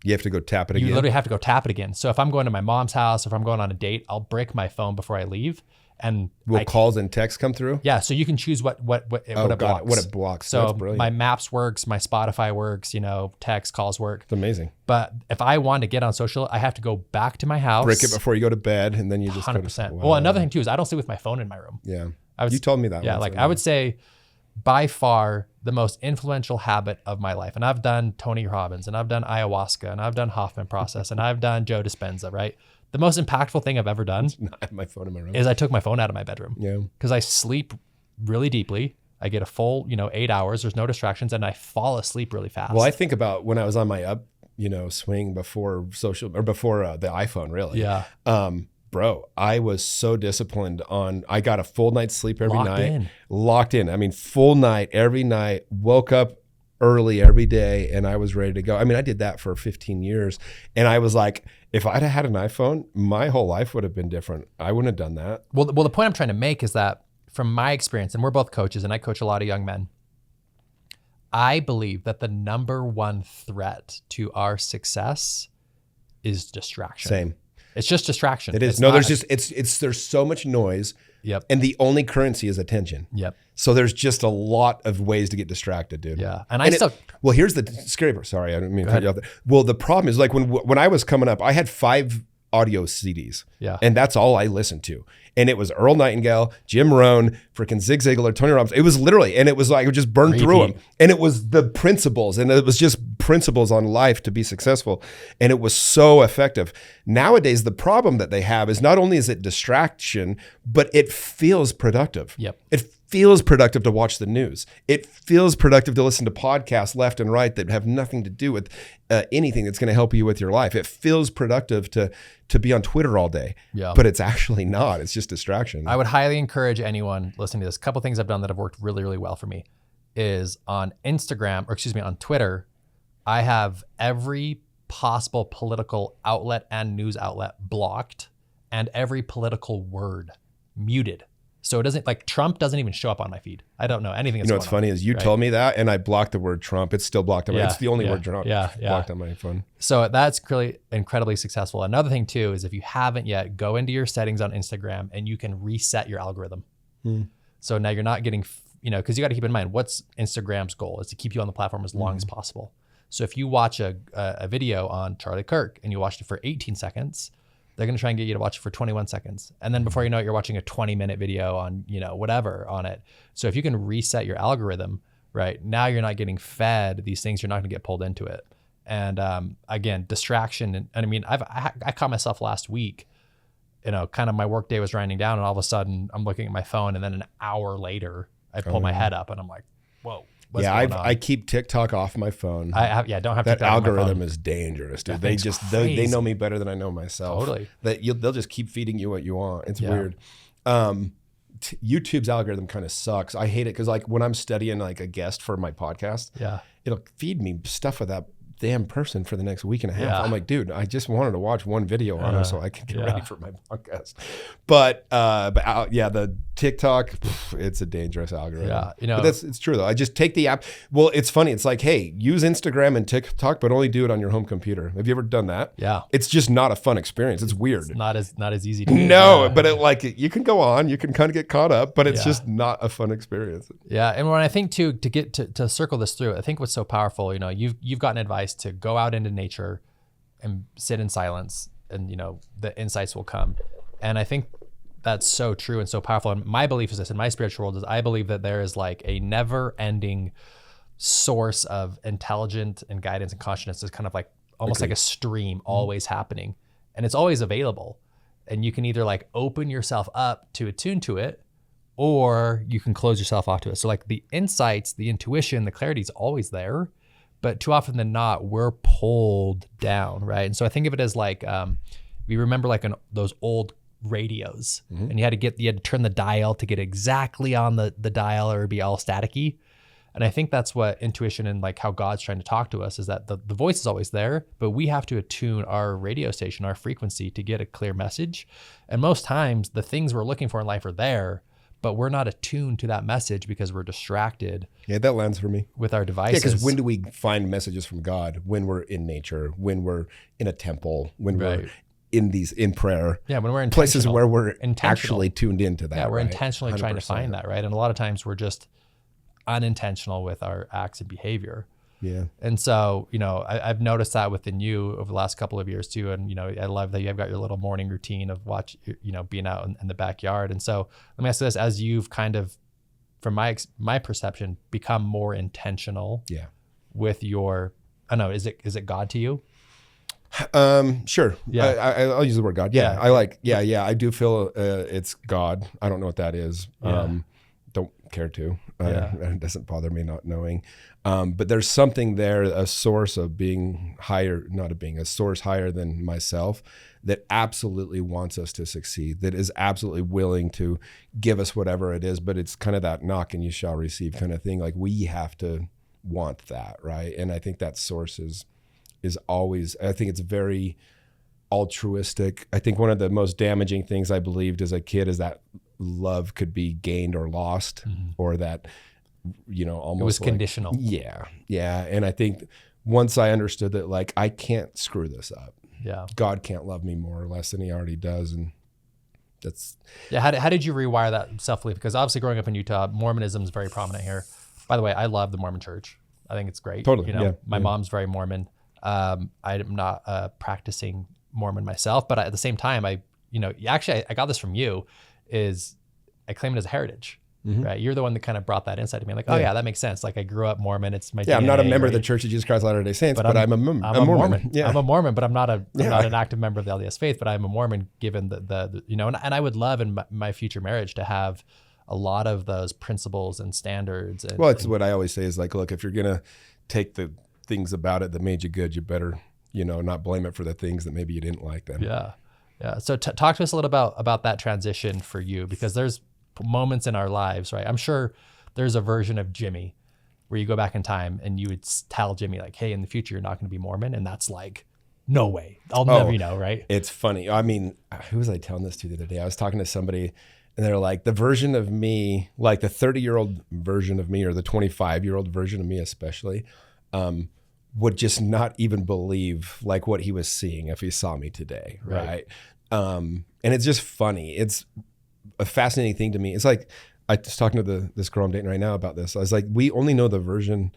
You have to go tap it again? You literally have to go tap it again. So if I'm going to my mom's house, if I'm going on a date, I'll brick my phone before I leave. And will calls and texts come through? Yeah. So you can choose what it blocks. What it blocks. So my Maps works, my Spotify works, you know, text, calls work. It's amazing. But if I want to get on social, I have to go back to my house. Brick it before you go to bed and then you just 100%. Well, another thing too is I don't sleep with my phone in my room. Yeah. You told me that. Yeah. Like I would say by far the most influential habit of my life. And I've done Tony Robbins and I've done ayahuasca and I've done Hoffman process and I've done Joe Dispenza, right? The most impactful thing I've ever done my phone in my room. Is I took my phone out of my bedroom. Yeah. Because I sleep really deeply. I get a full, 8 hours. There's no distractions and I fall asleep really fast. Well, I think about when I was on my swing before the iPhone, really. Yeah. Bro, I was so disciplined I got a full night's sleep every night. Locked in. I mean, full night every night, woke up early every day and I was ready to go. I mean, I did that for 15 years and I was like, if I'd have had an iPhone, my whole life would have been different. I wouldn't have done that. Well, the point I'm trying to make is that from my experience, and we're both coaches and I coach a lot of young men, I believe that the number one threat to our success is distraction. Same. It's just distraction. It is. There's so much noise. Yep. And the only currency is attention. Yep. So there's just a lot of ways to get distracted, dude. Yeah. Well, here's the scary part. Sorry, I didn't mean to cut you off there. Well, the problem is like when I was coming up, I had 5 audio CDs. Yeah. And that's all I listened to. And it was Earl Nightingale, Jim Rohn, freaking Zig Ziglar, Tony Robbins. It was literally, and it was like, I would just burn through them. And it was the principles, and it was just principles on life to be successful. And it was so effective. Nowadays, the problem that they have is not only is it distraction, but it feels productive. Yep. It feels productive to watch the news. It feels productive to listen to podcasts left and right that have nothing to do with anything that's going to help you with your life. It feels productive to be on Twitter all day, but it's actually not. It's just distraction. I would highly encourage anyone listening to this. A couple things I've done that have worked really, really well for me is on on Twitter, I have every possible political outlet and news outlet blocked and every political word muted. So it doesn't, like, Trump doesn't even show up on my feed. I don't know anything that's going on. What's funny is you told me that and I blocked the word Trump. It's still blocked on my, it's the only word Trump blocked on my phone. So that's really incredibly successful. Another thing too is if you haven't yet, go into your settings on Instagram and you can reset your algorithm. So now you're not getting, because you got to keep in mind, what's Instagram's goal is to keep you on the platform as long as possible. So if you watch a video on Charlie Kirk and you watched it for 18 seconds, they're going to try and get you to watch it for 21 seconds. And then before you know it, you're watching a 20-minute video on, whatever on it. So if you can reset your algorithm, right, now you're not getting fed these things, you're not going to get pulled into it. And again, distraction. And I mean, I caught myself last week, kind of my work day was winding down and all of a sudden I'm looking at my phone and then an hour later I pull my head up and I'm like, whoa. I keep TikTok off my phone. Don't have that TikTok algorithm on my phone. is dangerous, dude. They know me better than I know myself. Totally. They'll just keep feeding you what you want. It's weird. YouTube's algorithm kind of sucks. I hate it because like when I'm studying like a guest for my podcast, it'll feed me stuff of that damn person for the next week and a half. Yeah. I'm like, dude, I just wanted to watch one video on her so I can get ready for my podcast. But the TikTok, it's a dangerous algorithm. Yeah, but it's true though. I just take the app. Well, it's funny. It's like, hey, use Instagram and TikTok, but only do it on your home computer. Have you ever done that? Yeah. It's just not a fun experience. It's weird. It's not as easy to do. No, but you can go on, you can kind of get caught up, but it's just not a fun experience. Yeah, and when I think too, to get to circle this through, I think what's so powerful, you've gotten advice to go out into nature and sit in silence, and the insights will come. And I think that's so true and so powerful. And my belief is this, in my spiritual world, is I believe that there is like a never-ending source of intelligence and guidance and consciousness. Is kind of like almost like a stream always happening, and it's always available. And you can either like open yourself up to attune to it, or you can close yourself off to it. So like the insights, the intuition, the clarity is always there, but too often than not, we're pulled down, right? And so I think of it as like, we remember like those old radios, and you had to turn the dial to get exactly on the dial, or it'd be all staticky. And I think that's what intuition and like how God's trying to talk to us is that the voice is always there, but we have to attune our radio station, our frequency, to get a clear message. And most times the things we're looking for in life are there, but we're not attuned to that message because we're distracted. Yeah, that lands for me. With our devices. Yeah, because when do we find messages from God? When we're in nature, when we're in a temple, when we're in prayer. Yeah, when we're in places where we're actually tuned into that. Yeah, we're right? intentionally 100%. Trying to find that, right? And a lot of times we're just unintentional with our acts and behavior. Yeah. And so, I've noticed that within you over the last couple of years too. And, I love that you've got your little morning routine of being out in the backyard. And so let me ask this, as you've kind of, from my perception, become more intentional with your, I don't know, is it God to you? Sure. Yeah. I'll use the word God. Yeah. I do feel it's God. I don't know what that is. Don't care to. It doesn't bother me not knowing. But there's something there, a source of being higher, a source higher than myself, that absolutely wants us to succeed, that is absolutely willing to give us whatever it is. But it's kind of that knock and you shall receive kind of thing. Like we have to want that, right? And I think that source is always, I think it's very altruistic. I think one of the most damaging things I believed as a kid is that love could be gained or lost, or that, almost it was conditional. Yeah. And I think once I understood that, like, I can't screw this up. Yeah. God can't love me more or less than he already does. And that's. Yeah. How did you rewire that self-belief? Because obviously growing up in Utah, Mormonism is very prominent here. By the way, I love the Mormon church. I think it's great. Totally. My mom's very Mormon. I'm not a practicing Mormon myself, but at the same time, I got this from you, is I claim it as a heritage, right? You're the one that kind of brought that insight to me. I'm like, oh yeah, that makes sense. Like I grew up Mormon. It's my DNA, I'm not a member right? of the Church of Jesus Christ of Latter-day Saints, but I'm a Mormon. Yeah. I'm a Mormon, but I'm not an active member of the LDS faith, but I'm a Mormon given the and I would love in my future marriage to have a lot of those principles and standards. And, it's what I always say is like, look, if you're going to take the things about it that made you good, you better, not blame it for the things that maybe you didn't like then. Yeah. So talk to us a little about that transition for you, because there's moments in our lives, right? I'm sure there's a version of Jimmy where you go back in time and you would tell Jimmy like, hey, in the future, you're not going to be Mormon. And that's like, no way. I'll never know, right? It's funny. I mean, who was I telling this to the other day? I was talking to somebody and they're like, the version of me, like the 30-year-old version of me or the 25-year-old version of me especially, would just not even believe like what he was seeing if he saw me today, right? And it's just funny. It's a fascinating thing to me. It's like, I was talking to this girl I'm dating right now about this. I was like, we only know the version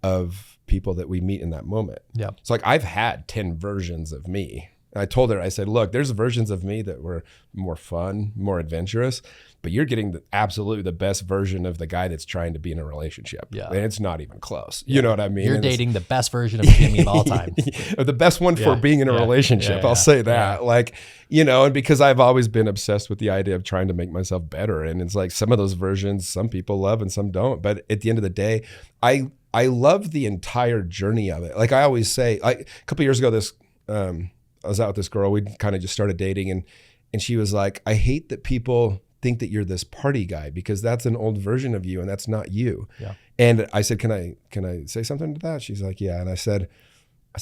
of people that we meet in that moment. Yeah. It's like, I've had 10 versions of me. And I told her, I said, look, there's versions of me that were more fun, more adventurous, but you're getting absolutely the best version of the guy that's trying to be in a relationship. Yeah. And it's not even close. You know what I mean? You're dating the best version of Jimmy of all time. The best one for being in a relationship. I'll say that. Like, and because I've always been obsessed with the idea of trying to make myself better. And it's like some of those versions, some people love and some don't. But at the end of the day, I love the entire journey of it. Like I always say, a couple of years ago, I was out with this girl. We kind of just started dating, and she was like, I hate that people think that you're this party guy because that's an old version of you and that's not you. Yeah. And I said, can I say something to that? She's like, yeah. And I said,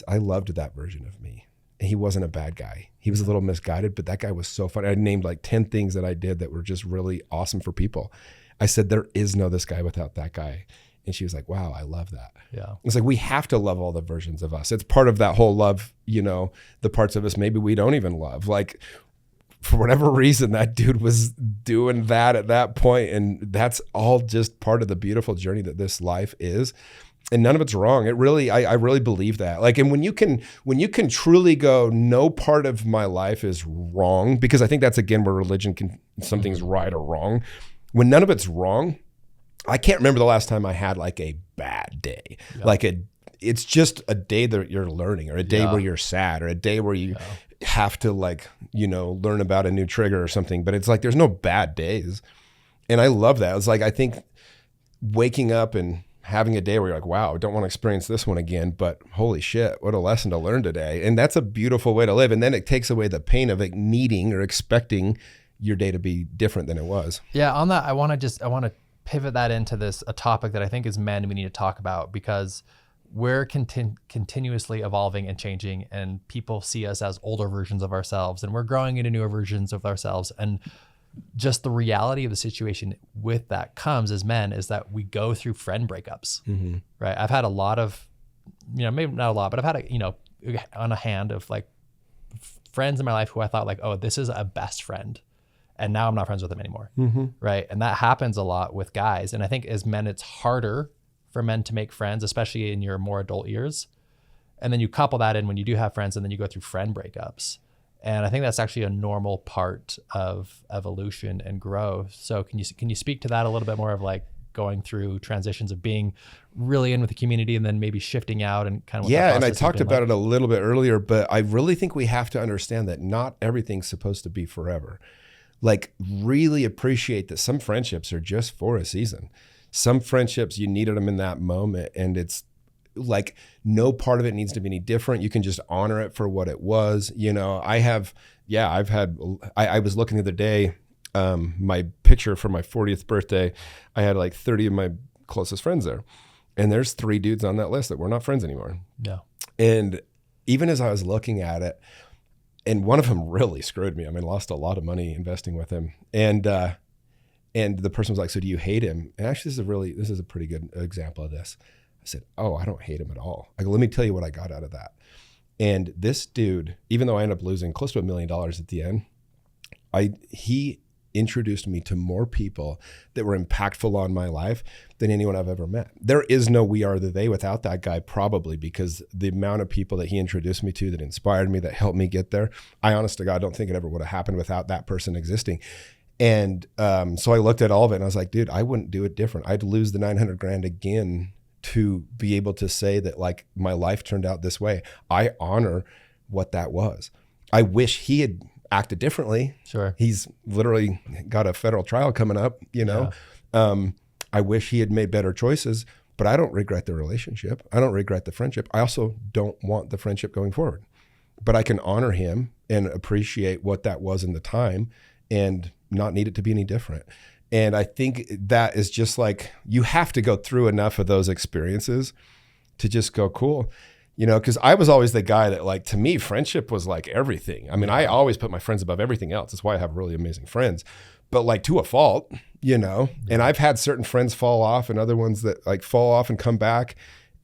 I loved that version of me. And he wasn't a bad guy. He was a little misguided, but that guy was so funny. I named like 10 things that I did that were just really awesome for people. I said, there is no this guy without that guy. And she was like, wow, I love that. Yeah. It's like, we have to love all the versions of us. It's part of that whole love, you know, the parts of us maybe we don't even love. Like, for whatever reason, that dude was doing that at that point. And that's all just part of the beautiful journey that this life is. And none of it's wrong. It really, I really believe that. Like, and when you can truly go, no part of my life is wrong, because I think that's again where religion can, something's right or wrong. When none of it's wrong, I can't remember the last time I had like a bad day. Yeah. Like it's just a day that you're learning, or a day where you're sad, or a day where you have to like, you know, learn about a new trigger or something. But it's like, there's no bad days. And I love that. It's like, I think waking up and having a day where you're like, wow, I don't want to experience this one again, but holy shit, what a lesson to learn today. And that's a beautiful way to live. And then it takes away the pain of like needing or expecting your day to be different than it was. Yeah. On that, I want to pivot that into a topic that I think as men, we need to talk about, because we're continuously evolving and changing, and people see us as older versions of ourselves, and we're growing into newer versions of ourselves. And just the reality of the situation with that comes as men is that we go through friend breakups, right? I've had a lot of, you know, maybe not a lot, but I've had on a hand of like friends in my life who I thought like, oh, this is a best friend. And now I'm not friends with them anymore, right? And that happens a lot with guys. And I think as men, it's harder for men to make friends, especially in your more adult years. And then you couple that in when you do have friends, and then you go through friend breakups. And I think that's actually a normal part of evolution and growth. So can you speak to that a little bit more, of like going through transitions of being really in with the community and then maybe shifting out, and kind of what and I talked about it a little bit earlier, but I really think we have to understand that not everything's supposed to be forever. Like, really appreciate that some friendships are just for a season. Some friendships, you needed them in that moment, and it's like no part of it needs to be any different. You can just honor it for what it was. You know, I was looking the other day, my picture for my 40th birthday, I had like 30 of my closest friends there. And there's 3 dudes on that list that we're not friends anymore. Yeah. And even as I was looking at it, and one of them really screwed me. I mean, lost a lot of money investing with him. And the person was like, so do you hate him? And actually, this is a pretty good example of this. I said, oh, I don't hate him at all. I go, let me tell you what I got out of that. And this dude, even though I ended up losing close to $1 million at the end, he introduced me to more people that were impactful on my life than anyone I've ever met. There is no we are the they without that guy, probably, because the amount of people that he introduced me to that inspired me, that helped me get there, I honest to God don't think it ever would have happened without that person existing. And so I looked at all of it and I was like, dude, I wouldn't do it different. I'd lose the $900,000 again to be able to say that like my life turned out this way. I honor what that was. I wish he had acted differently. Sure. He's literally got a federal trial coming up, you know. Yeah. I wish he had made better choices, but I don't regret the relationship. I don't regret the friendship. I also don't want the friendship going forward, but I can honor him and appreciate what that was in the time and not need it to be any different. And I think that is just like, you have to go through enough of those experiences to just go, cool. You know, because I was always the guy that, like, to me, friendship was like everything. I mean, I always put my friends above everything else. That's why I have really amazing friends, but like to a fault, you know. And I've had certain friends fall off and other ones that like fall off and come back.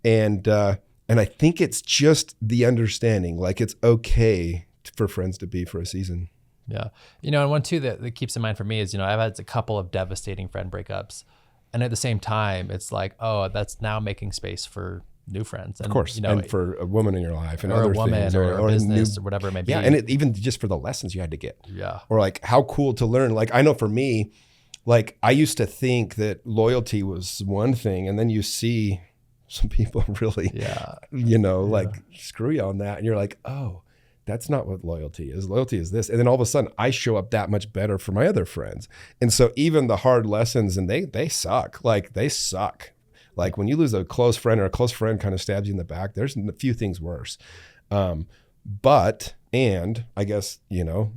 And I think it's just the understanding, like it's okay for friends to be for a season. Yeah. You know, and one too that keeps in mind for me is, you know, I've had a couple of devastating friend breakups. And at the same time, it's like, oh, that's now making space for new friends. And, of course, you know, and for a woman in your life and or other a woman things, or a business or whatever it may be. Yeah, and even just for the lessons you had to get. Yeah. Or like how cool to learn. Like I know for me, like I used to think that loyalty was one thing, and then you see some people really, you know, like screw you on that. And you're like, oh, that's not what loyalty is. Loyalty is this. And then all of a sudden I show up that much better for my other friends. And so even the hard lessons, and they suck. Like they suck. Like when you lose a close friend, or a close friend kind of stabs you in the back, there's a few things worse. And I guess, you know,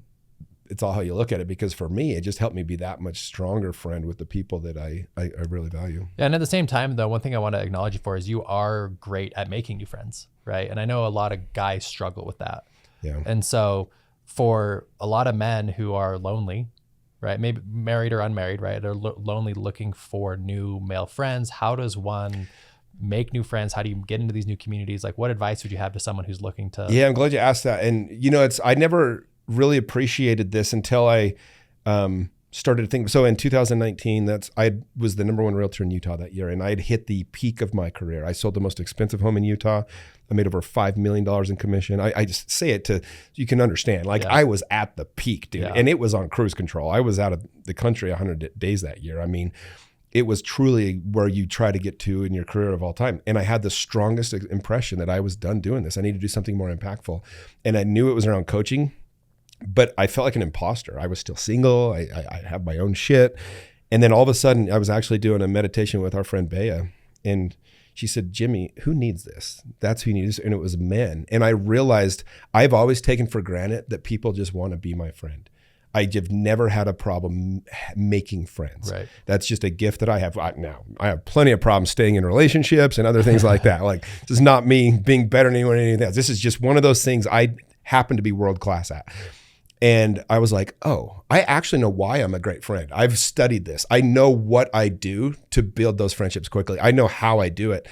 it's all how you look at it, because for me, it just helped me be that much stronger friend with the people that I really value. Yeah, and at the same time, though, one thing I want to acknowledge you for is you are great at making new friends, right? And I know a lot of guys struggle with that. Yeah. And so for a lot of men who are lonely, right, maybe married or unmarried, right, they're lonely looking for new male friends. How does one make new friends? How do you get into these new communities? Like, what advice would you have to someone who's looking to? Yeah, I'm glad you asked that. And I never really appreciated this until I started to think. So in 2019, I was the number one realtor in Utah that year, and I had hit the peak of my career. I sold the most expensive home in Utah. I made over $5 million in commission. I just say it so you can understand. Like, I was at the peak, dude, and it was on cruise control. I was out of the country 100 days that year. I mean, it was truly where you try to get to in your career of all time. And I had the strongest impression that I was done doing this. I need to do something more impactful. And I knew it was around coaching, but I felt like an imposter. I was still single. I have my own shit. And then all of a sudden I was actually doing a meditation with our friend Bea, and she said, Jimmy, who needs this? That's who needs it. And it was men. And I realized I've always taken for granted that people just want to be my friend. I have never had a problem making friends. Right. That's just a gift that I have. Now, I have plenty of problems staying in relationships and other things like that. Like, this is not me being better than anyone or anything else. This is just one of those things I happen to be world class at. And I was like, oh, I actually know why I'm a great friend. I've studied this. I know what I do to build those friendships quickly. I know how I do it.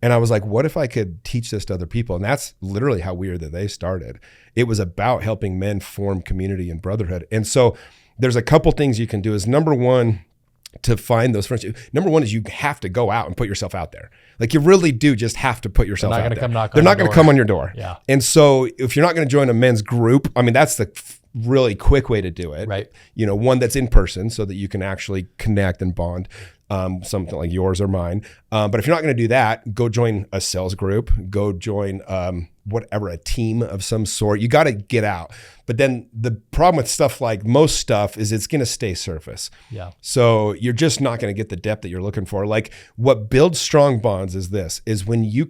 And I was like, what if I could teach this to other people? And that's literally how Weird That They started. It was about helping men form community and brotherhood. And so there's a couple things you can do. Is number one, to find those friendships. Number one is you have to go out and put yourself out there. Like, you really do just have to put yourself out there. They're not going to come on your door. Yeah. And so if you're not going to join a men's group, I mean, that's the really quick way to do it. Right. One that's in person so that you can actually connect and bond. Something like yours or mine. But if you're not going to do that, go join a sales group, go join a team of some sort. You got to get out. But then the problem with stuff like most stuff is it's going to stay surface. Yeah. So you're just not going to get the depth that you're looking for. Like, what builds strong bonds is when you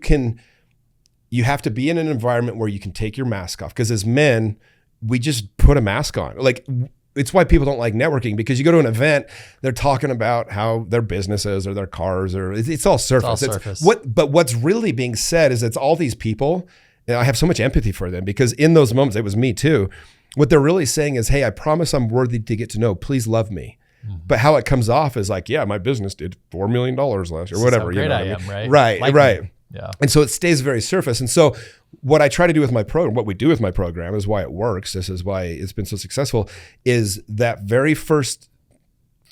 have to be in an environment where you can take your mask off. Because as men, we just put a mask on. Like, it's why people don't like networking, because you go to an event, they're talking about how their businesses or their cars, or it's all surface. But what's really being said is it's all these people, and I have so much empathy for them, because in those moments, it was me too. What they're really saying is, hey, I promise I'm worthy to get to know. Please love me. Mm-hmm. But how it comes off is like, yeah, my business did $4 million last year, whatever. How great I am, right? Right. Me. Yeah. And so it stays very surface. And so what I try to do with my program, what we do with my program, is why it works. This is why it's been so successful, is that very first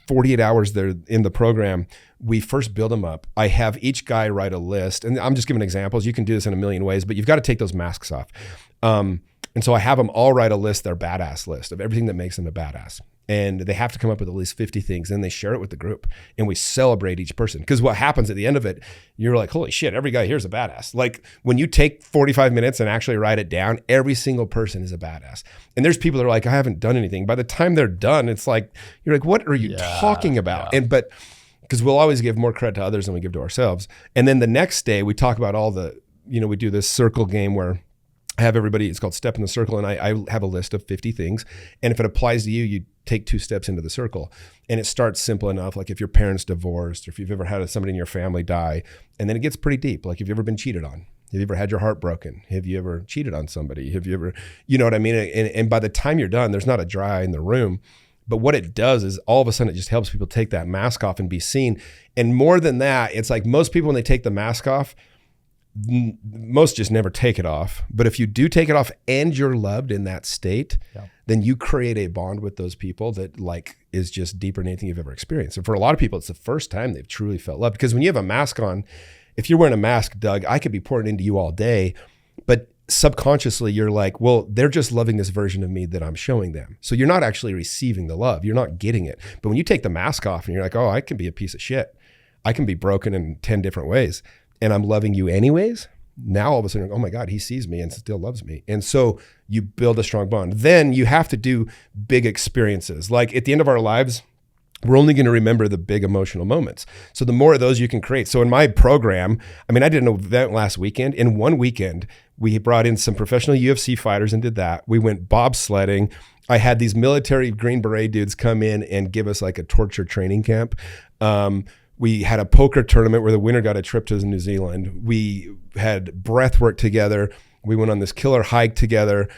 48 hours there in the program, we first build them up. I have each guy write a list, and I'm just giving examples. You can do this in a million ways, but you've got to take those masks off. And so I have them all write a list, their badass list of everything that makes them a badass. And they have to come up with at least 50 things, and they share it with the group, and we celebrate each person. Because what happens at the end of it, you're like, holy shit, every guy here is a badass. Like, when you take 45 minutes and actually write it down, every single person is a badass. And there's people that are like, I haven't done anything. By the time they're done, it's like, you're like, what are you talking about? Yeah. But because we'll always give more credit to others than we give to ourselves. And then the next day we talk about all the, we do this circle game where I have everybody, it's called Step in the Circle, and I have a list of 50 things. And if it applies to you, you take 2 steps into the circle. And it starts simple enough, like if your parents divorced, or if you've ever had somebody in your family die. And then it gets pretty deep, like have you ever been cheated on? Have you ever had your heart broken? Have you ever cheated on somebody? Have you ever, you know what I mean? And by the time you're done, there's not a dry eye in the room. But what it does is all of a sudden it just helps people take that mask off and be seen. And more than that, it's like most people, when they take the mask off, most just never take it off. But if you do take it off and you're loved in that state, then you create a bond with those people that like is just deeper than anything you've ever experienced. And for a lot of people, it's the first time they've truly felt loved. Because when you have a mask on, if you're wearing a mask, Doug, I could be pouring into you all day, but subconsciously you're like, well, they're just loving this version of me that I'm showing them. So you're not actually receiving the love. You're not getting it. But when you take the mask off and you're like, oh, I can be a piece of shit. I can be broken in 10 different ways, and I'm loving you anyways. Now all of a sudden, oh my God, he sees me and still loves me. And so you build a strong bond. Then you have to do big experiences. Like at the end of our lives, we're only going to remember the big emotional moments. So the more of those you can create. So in my program, I did an event last weekend. In one weekend, we brought in some professional UFC fighters and did that. We went bobsledding. I had these military Green Beret dudes come in and give us like a torture training camp. We had a poker tournament where the winner got a trip to New Zealand. We had breath work together. We went on this killer hike together.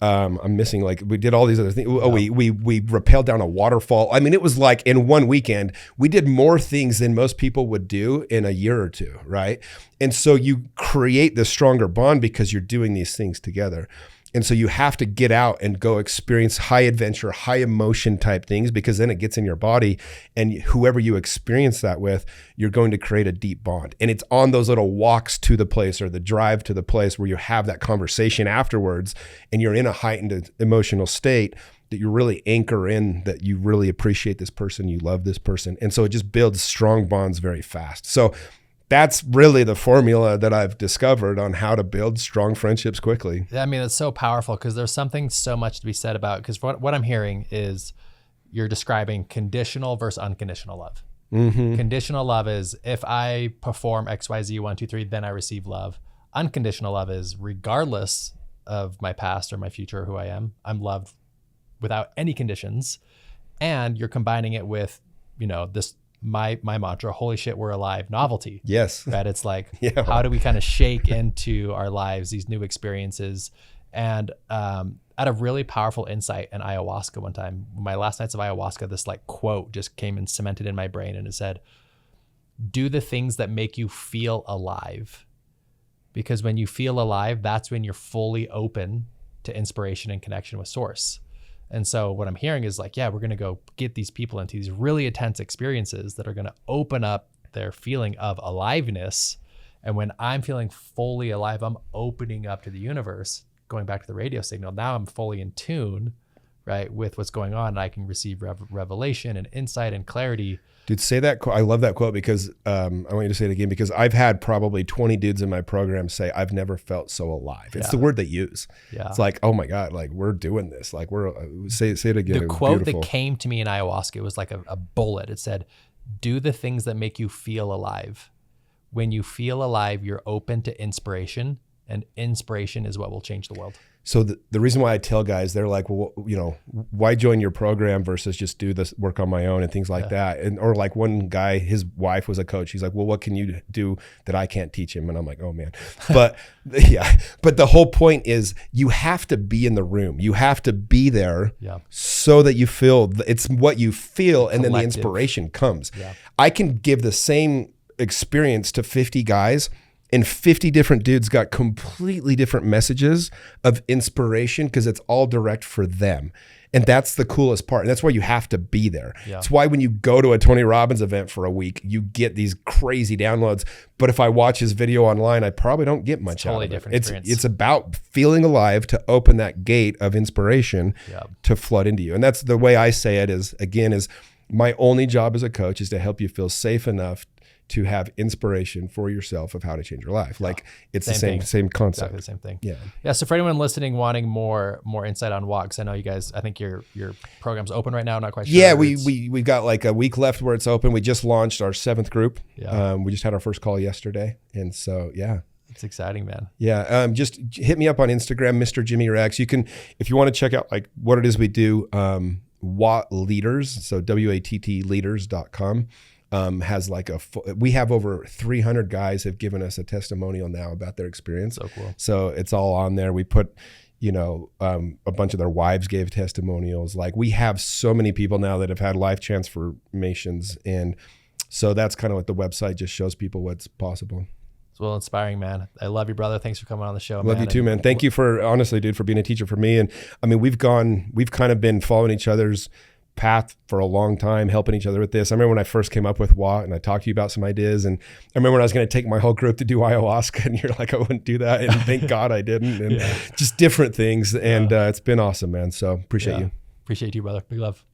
I'm missing, like, we did all these other things. Oh, we rappelled down a waterfall. I mean, it was like in one weekend, we did more things than most people would do in a year or two, right? And so you create this stronger bond because you're doing these things together. And so you have to get out and go experience high adventure, high emotion type things, because then it gets in your body, and whoever you experience that with, you're going to create a deep bond. And it's on those little walks to the place or the drive to the place where you have that conversation afterwards, and you're in a heightened emotional state that you really anchor in, that you really appreciate this person, you love this person. And so it just builds strong bonds very fast. So that's really the formula that I've discovered on how to build strong friendships quickly. I mean, it's so powerful because there's something so much to be said about, because what I'm hearing is you're describing conditional versus unconditional love. Mm-hmm. Conditional love is if I perform X, Y, Z, 1, 2, 3, then I receive love. Unconditional love is regardless of my past or my future or who I am, I'm loved without any conditions. And you're combining it with, this my mantra, holy shit, we're alive, novelty. Yes. Right. It's like, how do we kind of shake into our lives these new experiences? And I had a really powerful insight in ayahuasca one time. My last nights of ayahuasca, this like quote just came and cemented in my brain, and it said, do the things that make you feel alive. Because when you feel alive, that's when you're fully open to inspiration and connection with source. And so what I'm hearing is like, we're going to go get these people into these really intense experiences that are going to open up their feeling of aliveness. And when I'm feeling fully alive, I'm opening up to the universe, going back to the radio signal. Now I'm fully in tune, right, with what's going on. And I can receive revelation and insight and clarity. Dude, say that quote. I love that quote because I want you to say it again, because I've had probably 20 dudes in my program say, I've never felt so alive. It's the word they use. Yeah. It's like, oh my God, like we're doing this. Like say it again. The quote that came to me in ayahuasca, it was like a bullet. It said, do the things that make you feel alive. When you feel alive, you're open to inspiration, and inspiration is what will change the world. So the reason why I tell guys, they're like, well, why join your program versus just do this work on my own and things like that. And, or like one guy, his wife was a coach. He's like, well, what can you do that I can't teach him? And I'm like, oh man, but but the whole point is you have to be in the room. You have to be there so that you feel, it's what you feel. And then the inspiration comes. Yeah. I can give the same experience to 50 guys, and 50 different dudes got completely different messages of inspiration because it's all direct for them. And that's the coolest part. And that's why you have to be there. Yeah. It's why when you go to a Tony Robbins event for a week, you get these crazy downloads. But if I watch his video online, I probably don't get much out of it. Different experience. It's about feeling alive to open that gate of inspiration to flood into you. And that's the way I say it is my only job as a coach is to help you feel safe enough to have inspiration for yourself of how to change your life. Like it's the same concept. Exactly the same thing. Yeah. So for anyone listening, wanting more insight on walks, I know you guys, I think your program's open right now. I'm not quite sure. Yeah, we've got like a week left where it's open. We just launched our 7th group. Yeah. We just had our first call yesterday. And so, it's exciting, man. Yeah. Just hit me up on Instagram, Mr. Jimmy Rex. You can, if you want to check out like what it is we do, WAT Leaders. So WATT leaders.com. Has like we have over 300 guys have given us a testimonial now about their experience. So cool. So it's all on there. We put, a bunch of their wives gave testimonials. Like we have so many people now that have had life transformations. And so that's kind of what the website just shows people what's possible. It's well inspiring, man. I love you, brother. Thanks for coming on the show. Love you too, man. Thank you for, honestly, dude, for being a teacher for me. And I mean, we've kind of been following each other's path for a long time, helping each other with this. I remember when I first came up with WAT and I talked to you about some ideas, and I remember when I was going to take my whole group to do ayahuasca and you're like, I wouldn't do that. And thank God I didn't. And just different things. And it's been awesome, man. So appreciate you. Appreciate you, brother. Big love.